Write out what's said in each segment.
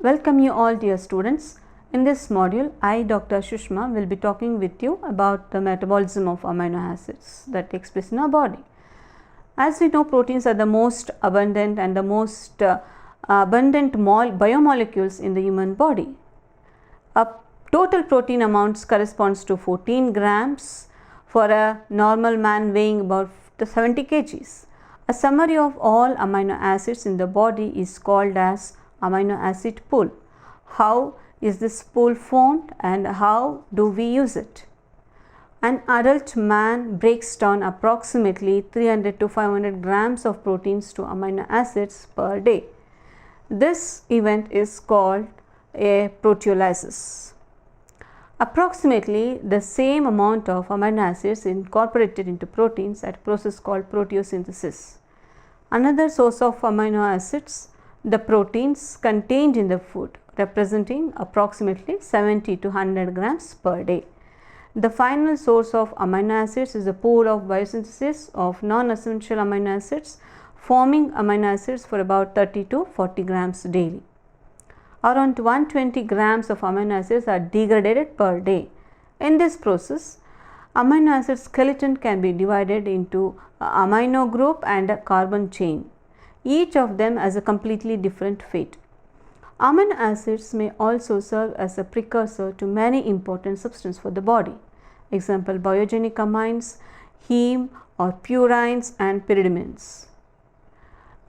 Welcome you all dear students. In this module, I Dr. Shushma will be talking with you about the metabolism of amino acids that takes place in our body. As we know, proteins are the most abundant and the most abundant biomolecules in the human body. A total protein amounts corresponds to 14 grams for a normal man weighing about 70 kgs. A summary of all amino acids in the body is called as amino acid pool. How is this pool formed and how do we use it? An adult man breaks down approximately 300 to 500 grams of proteins to amino acids per day. This event is called a proteolysis. Approximately the same amount of amino acids incorporated into proteins at a process called proteosynthesis. Another source of amino acids, the proteins contained in the food, representing approximately 70 to 100 grams per day. The final source of amino acids is a pool of biosynthesis of non-essential amino acids, forming amino acids for about 30 to 40 grams daily. Around 120 grams of amino acids are degraded per day. In this process, amino acid skeleton can be divided into an amino group and a carbon chain. Each of them has a completely different fate. Amino acids may also serve as a precursor to many important substances for the body. Example, biogenic amines, heme or purines and pyridamines.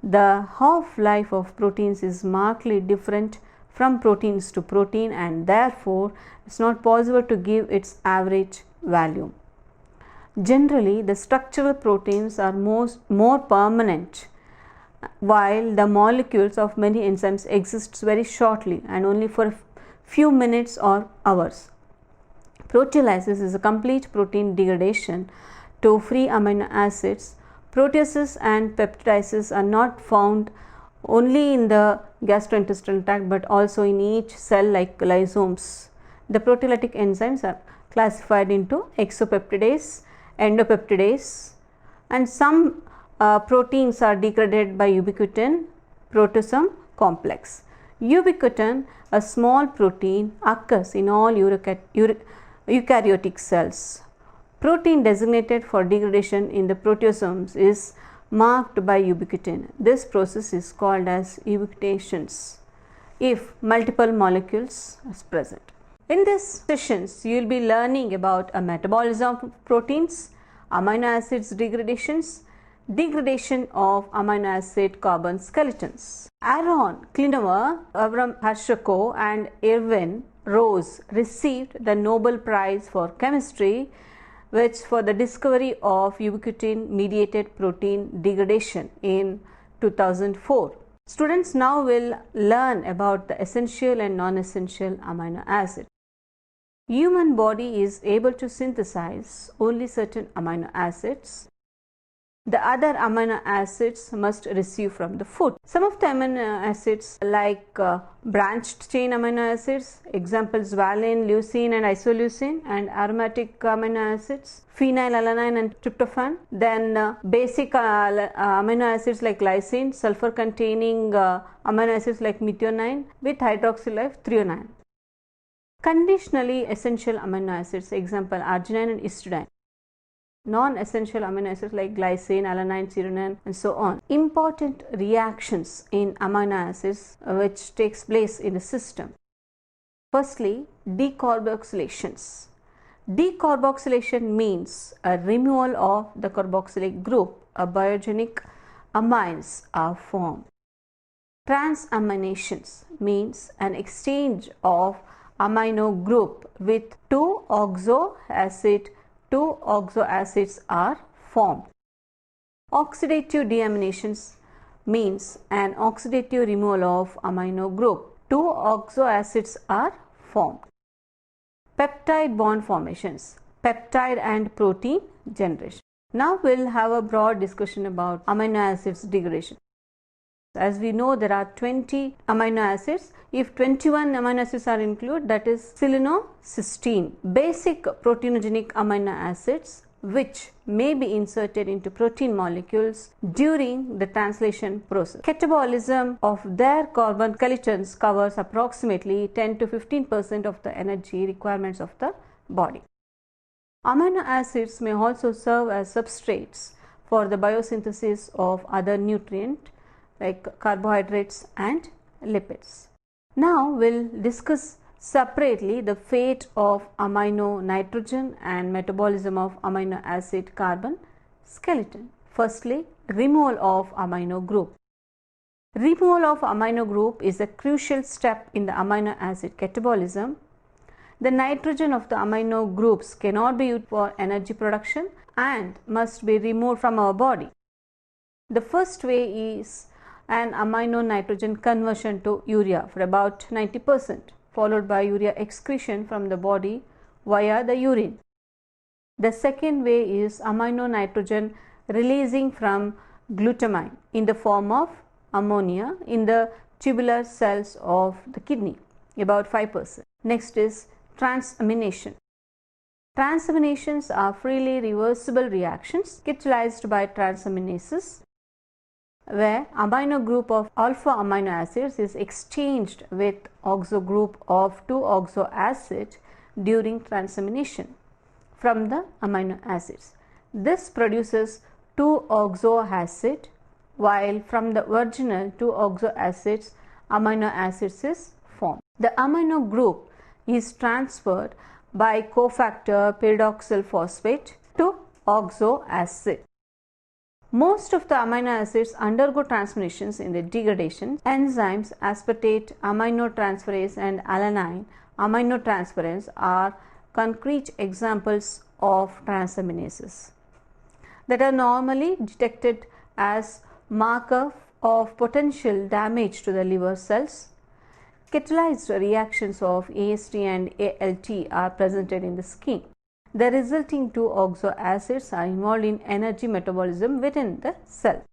The half-life of proteins is markedly different from proteins to protein and therefore it is not possible to give its average value. Generally, the structural proteins are more permanent, while the molecules of many enzymes exist very shortly and only for a few minutes or hours. Proteolysis is a complete protein degradation to free amino acids. Proteases and peptidases are not found only in the gastrointestinal tract but also in each cell like lysosomes. The proteolytic enzymes are classified into exopeptidase, endopeptidase, and some proteins are degraded by ubiquitin proteasome complex. Ubiquitin, a small protein, occurs in all eukaryotic cells. Protein designated for degradation in the proteasomes is marked by ubiquitin. This process is called as ubiquitinations if multiple molecules are present. In these sessions, you will be learning about a metabolism of proteins, amino acids degradation of amino acid carbon skeletons. Aaron Klinever, Avram Harshako and Erwin Rose received the Nobel Prize for Chemistry which for the discovery of ubiquitin mediated protein degradation in 2004. Students now will learn about the essential and non-essential amino acids. Human body is able to synthesize only certain amino acids. The other amino acids must receive from the food. Some of the amino acids like branched chain amino acids, examples valine, leucine and isoleucine, and aromatic amino acids, phenylalanine and tryptophan. Then basic amino acids like lysine, sulfur containing amino acids like methionine with hydroxyl of threonine. Conditionally essential amino acids, example arginine and histidine. Non-essential amino acids like glycine, alanine, serine and so on. Important reactions in amino acids which takes place in the system. Firstly, decarboxylations. Decarboxylation means a removal of the carboxylic group. A biogenic amines are formed. Transaminations means an exchange of amino group with two oxo acids are formed. Oxidative deaminations means an oxidative removal of amino group. Two oxo acids are formed. Peptide bond formations, peptide and protein generation. Now we will have a broad discussion about amino acids degradation. As we know, there are 20 amino acids. If 21 amino acids are included, that is selenocysteine. Basic proteinogenic amino acids which may be inserted into protein molecules during the translation process. Catabolism of their carbon skeletons covers approximately 10 to 15% of the energy requirements of the body. Amino acids may also serve as substrates for the biosynthesis of other nutrients like carbohydrates and lipids. Now we'll discuss separately the fate of amino nitrogen and metabolism of amino acid carbon skeleton. Firstly, removal of amino group. Removal of amino group is a crucial step in the amino acid catabolism. The nitrogen of the amino groups cannot be used for energy production and must be removed from our body. The first way is an amino nitrogen conversion to urea for about 90%, followed by urea excretion from the body via the urine. The second way is amino nitrogen releasing from glutamine in the form of ammonia in the tubular cells of the kidney, about 5%. Next is transamination. Transaminations are freely reversible reactions catalyzed by transaminases, where amino group of alpha amino acids is exchanged with oxo group of 2-oxo acid during transamination from the amino acids. This produces 2-oxo acid, while from the original 2-oxo acids amino acids is formed. The amino group is transferred by cofactor pyridoxal phosphate to oxo acid. Most of the amino acids undergo transformations in the degradation. Enzymes aspartate aminotransferase and alanine aminotransferase are concrete examples of transaminases that are normally detected as marker of potential damage to the liver cells. Catalyzed reactions of AST and ALT are presented in the scheme. The resulting 2-oxo acids are involved in energy metabolism within the cell.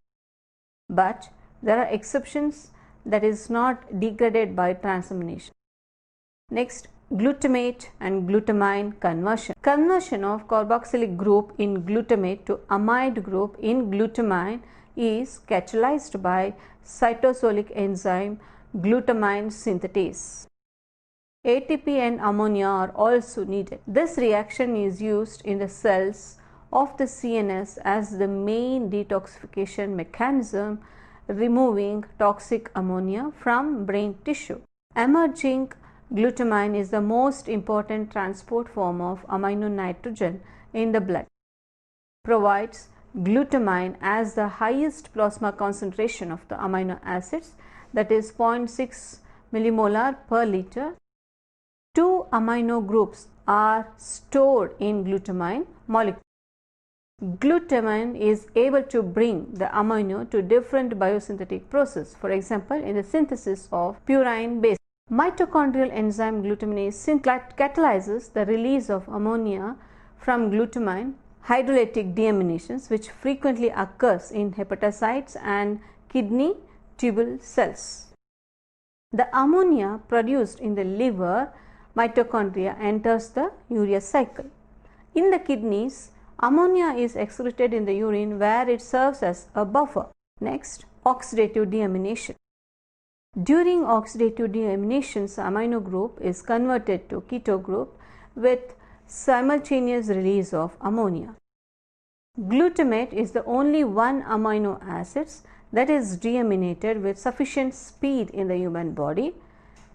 But there are exceptions that is not degraded by transamination. Next, glutamate and glutamine conversion. Conversion of carboxylic group in glutamate to amide group in glutamine is catalyzed by cytosolic enzyme glutamine synthetase. ATP and ammonia are also needed. This reaction is used in the cells of the CNS as the main detoxification mechanism, removing toxic ammonia from brain tissue. Emerging glutamine is the most important transport form of amino nitrogen in the blood. Provides glutamine as the highest plasma concentration of the amino acids, that is 0.6 millimolar per liter. 2 amino groups are stored in glutamine molecule. Glutamine is able to bring the amino to different biosynthetic process, for example in the synthesis of purine base. Mitochondrial enzyme glutaminase catalyzes the release of ammonia from glutamine hydrolytic deaminations, which frequently occurs in hepatocytes and kidney tubule cells. The ammonia produced in the liver mitochondria enters the urea cycle. In the kidneys, ammonia is excreted in the urine where it serves as a buffer. Next, oxidative deamination. During oxidative deaminations, amino group is converted to keto group with simultaneous release of ammonia. Glutamate is the only one amino acids that is deaminated with sufficient speed in the human body.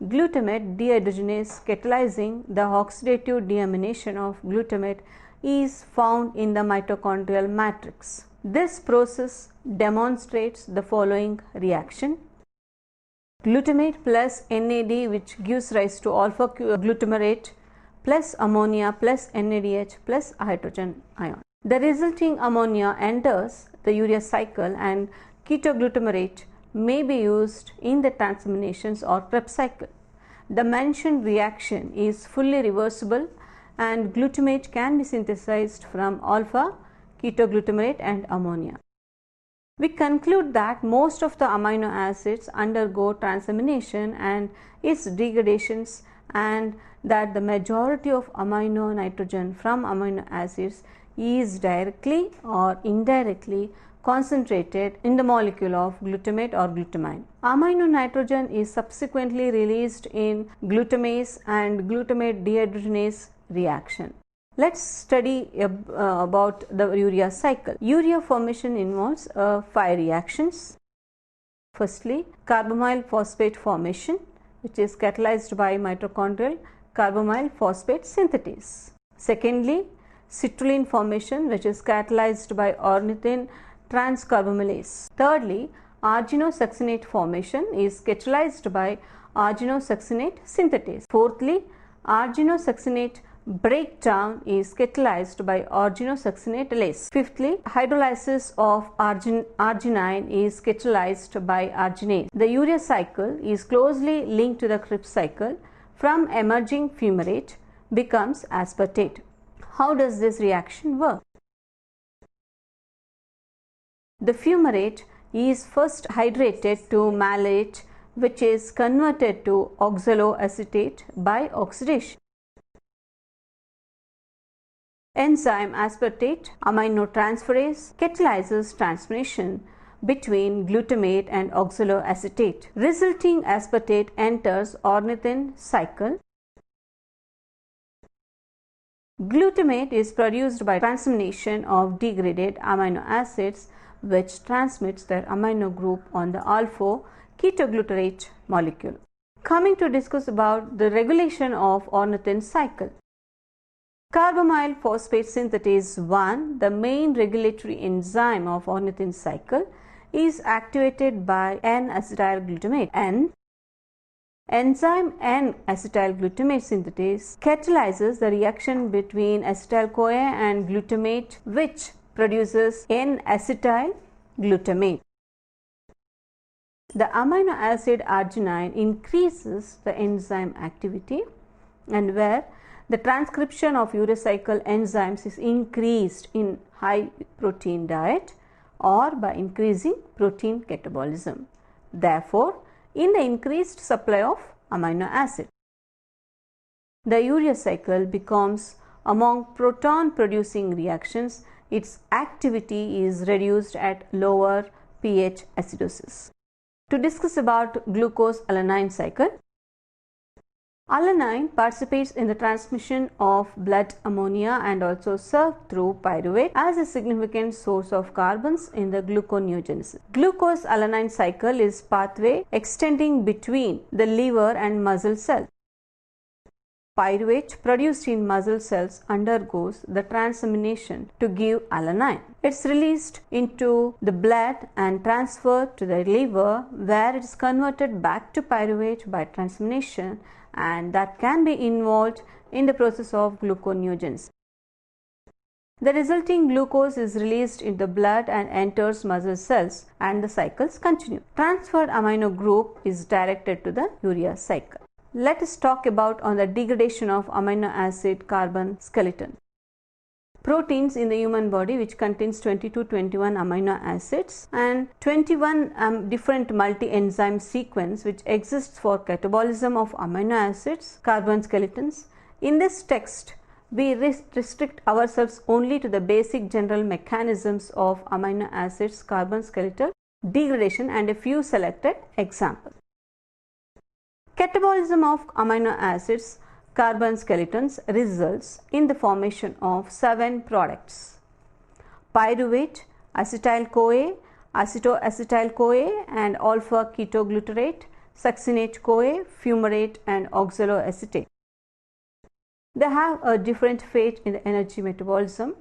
Glutamate dehydrogenase catalyzing the oxidative deamination of glutamate is found in the mitochondrial matrix. This process demonstrates the following reaction. Glutamate plus NAD, which gives rise to alpha glutamarate, plus ammonia plus NADH plus hydrogen ion. The resulting ammonia enters the urea cycle and ketoglutarate may be used in the transaminations or Krebs cycle. The mentioned reaction is fully reversible and glutamate can be synthesized from alpha ketoglutamate and ammonia. We conclude that most of the amino acids undergo transamination and its degradations, and that the majority of amino nitrogen from amino acids is directly or indirectly concentrated in the molecule of glutamate or glutamine. Amino nitrogen is subsequently released in glutamase and glutamate dehydrogenase reaction. Let's study about the urea cycle. Urea formation involves 5 reactions. Firstly, carbamyl phosphate formation, which is catalyzed by mitochondrial carbamyl phosphate synthetase. Secondly, citrulline formation, which is catalyzed by ornithine transcarbamylase. Thirdly, arginosuccinate formation is catalyzed by arginosuccinate synthetase. Fourthly, arginosuccinate breakdown is catalyzed by arginosuccinate-lase. Fifthly, hydrolysis of arginine is catalyzed by arginase. The urea cycle is closely linked to the Krebs cycle. From emerging fumarate becomes aspartate. How does this reaction work? The fumarate is first hydrated to malate, which is converted to oxaloacetate by oxidation. Enzyme aspartate aminotransferase catalyzes transformation between glutamate and oxaloacetate. Resulting aspartate enters ornithine cycle. Glutamate is produced by transformation of degraded amino acids, which transmits their amino group on the alpha ketoglutarate molecule. Coming to discuss about the regulation of ornithine cycle. Carbamyl phosphate synthetase 1, the main regulatory enzyme of ornithine cycle, is activated by N-acetyl glutamate. Enzyme N-acetyl glutamate synthetase catalyzes the reaction between acetyl-CoA and glutamate, which produces N-acetyl glutamate. The amino acid arginine increases the enzyme activity, and where the transcription of urea cycle enzymes is increased in high protein diet or by increasing protein catabolism. Therefore, in the increased supply of amino acid, the urea cycle becomes among proton producing reactions. Its activity is reduced at lower pH acidosis. To discuss about glucose-alanine cycle. Alanine participates in the transmission of blood ammonia and also served through pyruvate as a significant source of carbons in the gluconeogenesis. Glucose-alanine cycle is pathway extending between the liver and muscle cells. Pyruvate produced in muscle cells undergoes the transamination to give alanine. It's released into the blood and transferred to the liver, where it is converted back to pyruvate by transamination, and that can be involved in the process of gluconeogenesis. The resulting glucose is released in the blood and enters muscle cells, and the cycles continue. Transferred amino group is directed to the urea cycle. Let us talk about on the degradation of amino acid carbon skeleton. Proteins in the human body, which contains 20 to 21 amino acids and 21 different multi-enzyme sequence which exists for catabolism of amino acids, carbon skeletons. In this text, we restrict ourselves only to the basic general mechanisms of amino acids, carbon skeletal degradation, and a few selected examples. Catabolism of amino acids, carbon skeletons results in the formation of 7 products: pyruvate, acetyl-CoA, acetoacetyl-CoA and alpha ketoglutarate, succinate-CoA, fumarate and oxaloacetate. They have a different fate in the energy metabolism.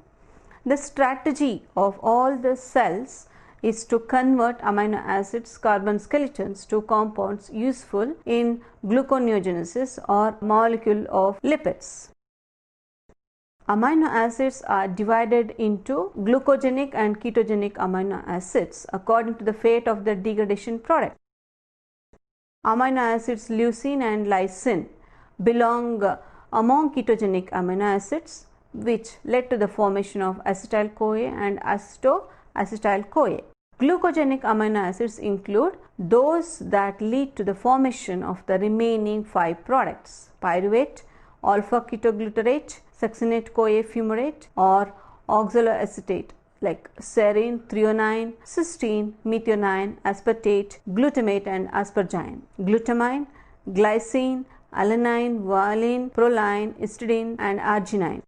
The strategy of all the cells is to convert amino acids, carbon skeletons to compounds useful in gluconeogenesis or molecule of lipids. Amino acids are divided into glucogenic and ketogenic amino acids according to the fate of the degradation product. Amino acids leucine and lysine belong among ketogenic amino acids, which led to the formation of acetyl-CoA and acetoacetyl-CoA. Glucogenic amino acids include those that lead to the formation of the remaining 5 products: pyruvate, alpha ketoglutarate, succinate-CoA fumarate or oxaloacetate like serine, threonine, cysteine, methionine, aspartate, glutamate and asparagine, glutamine, glycine, alanine, valine, proline, histidine and arginine.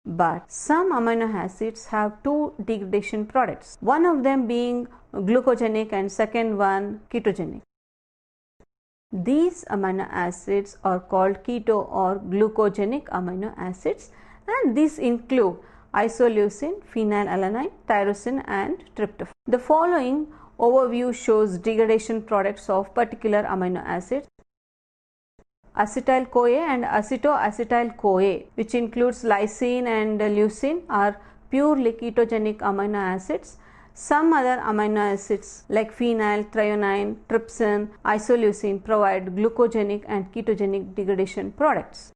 But some amino acids have two degradation products, one of them being glucogenic and second one ketogenic. These amino acids are called keto or glucogenic amino acids, and these include isoleucine, phenylalanine, tyrosine and tryptophan. The following overview shows degradation products of particular amino acids. Acetyl-CoA and acetoacetyl-CoA, which includes lysine and leucine, are purely ketogenic amino acids. Some other amino acids like phenyl, threonine, trypsin, isoleucine provide glucogenic and ketogenic degradation products.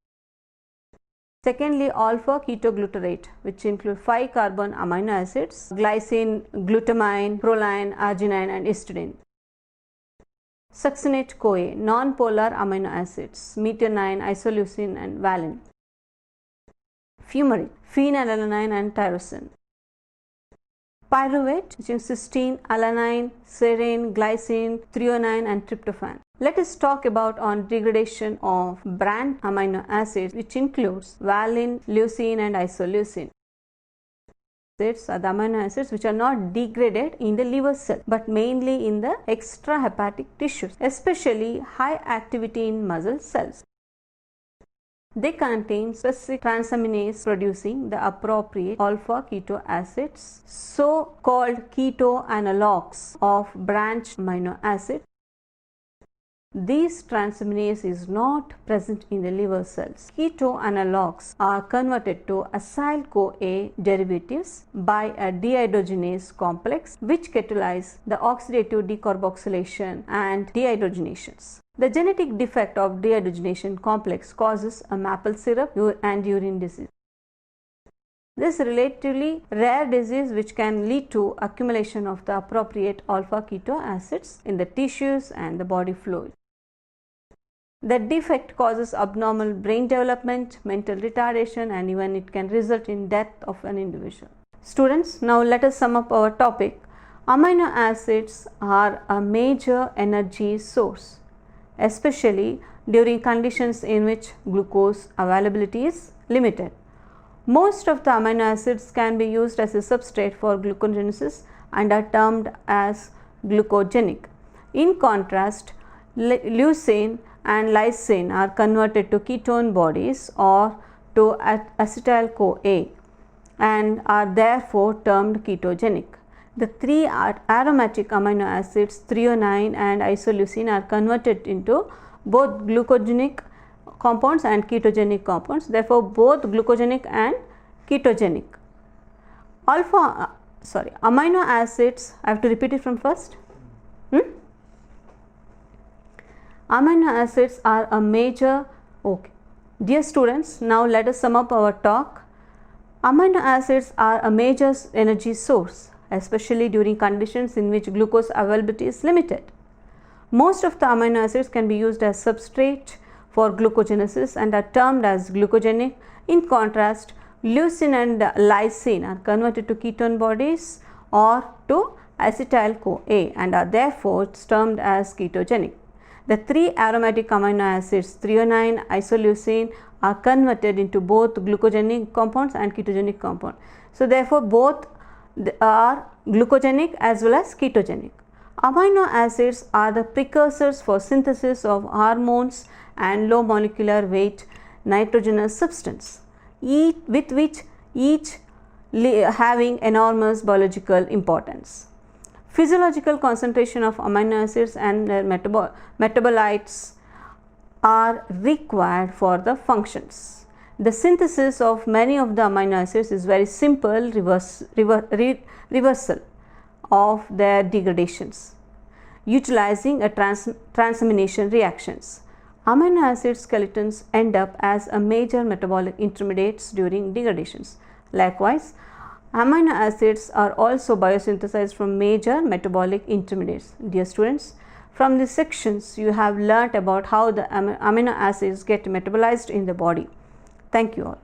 Secondly, alpha ketoglutarate, which include 5 carbon amino acids, glycine, glutamine, proline, arginine and histidine. Succinate-CoA, non-polar amino acids, methionine, isoleucine and valine. Fumarate, phenylalanine and tyrosine. Pyruvate, which is cysteine, alanine, serine, glycine, threonine and tryptophan. Let us talk about on degradation of brand amino acids, which includes valine, leucine and isoleucine. These are the amino acids which are not degraded in the liver cell but mainly in the extrahepatic tissues, especially high activity in muscle cells. They contain specific transaminase producing the appropriate alpha keto acids, so called keto analogues of branched amino acids. These transaminase is not present in the liver cells. Keto analogues are converted to acyl-CoA derivatives by a dehydrogenase complex which catalyze the oxidative decarboxylation and dehydrogenations. The genetic defect of dehydrogenation complex causes a maple syrup and urine disease. This is relatively rare disease which can lead to accumulation of the appropriate alpha keto acids in the tissues and the body fluid. The defect causes abnormal brain development, mental retardation and even it can result in death of an individual. Students, now let us sum up our topic. Amino acids are a major energy source, especially during conditions in which glucose availability is limited. Most of the amino acids can be used as a substrate for glucogenesis and are termed as glucogenic. In contrast, leucine and lysine are converted to ketone bodies or to acetyl-CoA and are therefore termed ketogenic. The three aromatic amino acids threonine and isoleucine are converted into both glucogenic compounds and ketogenic compounds, therefore both glucogenic and ketogenic. Amino acids, I have to repeat it from first. Amino acids are a major, Dear students, now let us sum up our talk. Amino acids are a major energy source, especially during conditions in which glucose availability is limited. Most of the amino acids can be used as substrate for glucogenesis and are termed as glucogenic. In contrast, leucine and lysine are converted to ketone bodies or to acetyl-CoA and are therefore termed as ketogenic. The three aromatic amino acids threonine, isoleucine are converted into both glucogenic compounds and ketogenic compounds. So therefore both are glucogenic as well as ketogenic. Amino acids are the precursors for synthesis of hormones and low molecular weight nitrogenous substance, with which each having enormous biological importance. Physiological concentration of amino acids and their metabolites are required for the functions. The synthesis of many of the amino acids is very simple reversal of their degradations utilizing a transamination reactions. Amino acid skeletons end up as a major metabolic intermediates during degradations. Likewise, amino acids are also biosynthesized from major metabolic intermediates. Dear students, from these sections you have learnt about how the amino acids get metabolized in the body. Thank you all.